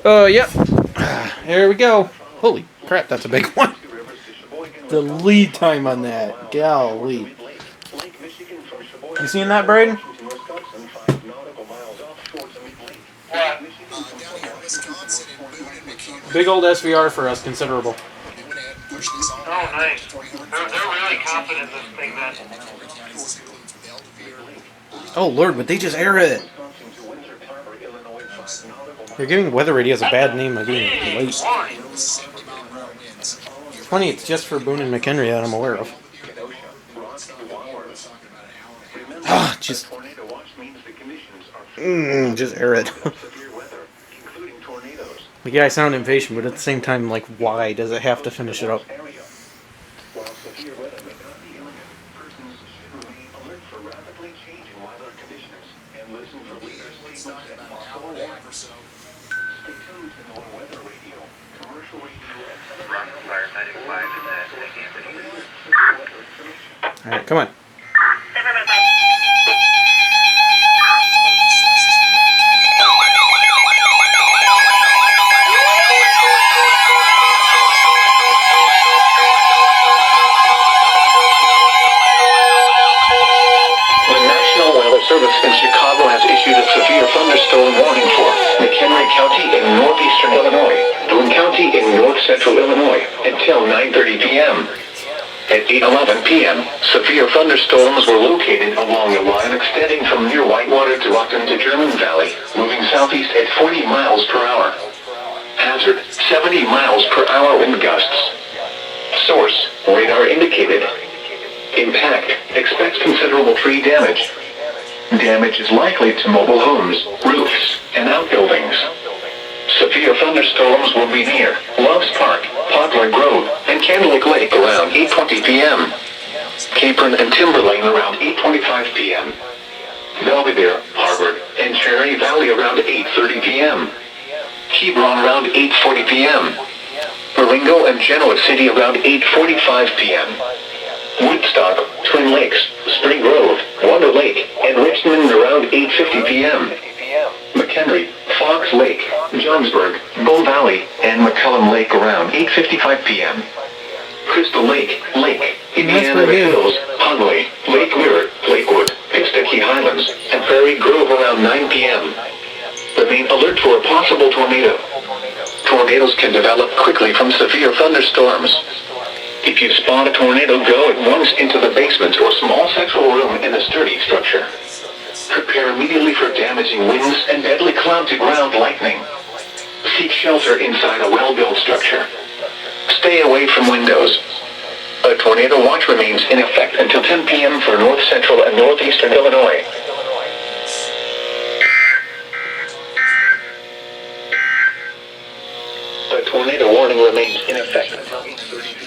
Yep. Here we go. Holy crap, that's a big one. The lead time on that. Golly. You seen that, Braden? Down here in Wisconsin and Boone and McHenry. Big old SVR for us, considerable. Oh, nice. They're really confident in this thing, then. Oh, Lord, would they just air it? They're giving weather radios a bad name by being late. It's funny, it's just for Boone and McHenry that I'm aware of. Ah, just air it. Like, yeah, I sound impatient, but at the same time, like, why does it have to finish it up? Alright, come on. Service in Chicago has issued a severe thunderstorm warning for McHenry County in northeastern Illinois, Boone County in north central Illinois, until 9:30 p.m. At 8:11 p.m., severe thunderstorms were located along a line extending from near Whitewater to Upton to German Valley, moving southeast at 40 miles per hour. Hazard, 70 miles per hour wind gusts. Source, radar indicated. Impact, expect considerable tree damage. Damage is likely to mobile homes, roofs, and outbuildings. Severe thunderstorms will be near Loves Park, Poplar Grove, and Candlewick Lake around 8:20 p.m. Capron and Timberlane around 8:25 p.m. Belvidere, Harvard, and Cherry Valley around 8:30 p.m. Hebron around 8:40 p.m. Marengo and Genoa City around 8:45 p.m. Woodstock, Twin Lakes, Spring Grove, Wonder Lake, and Richmond around 8:50 p.m. McHenry, Fox Lake, Johnsburg, Bull Valley, and McCullum Lake around 8:55 p.m. Crystal Lake, Indiana Hills, Conway, Lake Mirror, Lakewood, Pistakee Highlands, and Prairie Grove around 9 p.m. Remain alert for a possible tornado. Tornadoes can develop quickly from severe thunderstorms. If you spot a tornado, go at once into the basement or small central room in a sturdy structure. Prepare immediately for damaging winds and deadly cloud-to-ground lightning. Seek shelter inside a well-built structure. Stay away from windows. A tornado watch remains in effect until 10 p.m. for north central and northeastern Illinois. A tornado warning remains in effect until 8:30 p.m.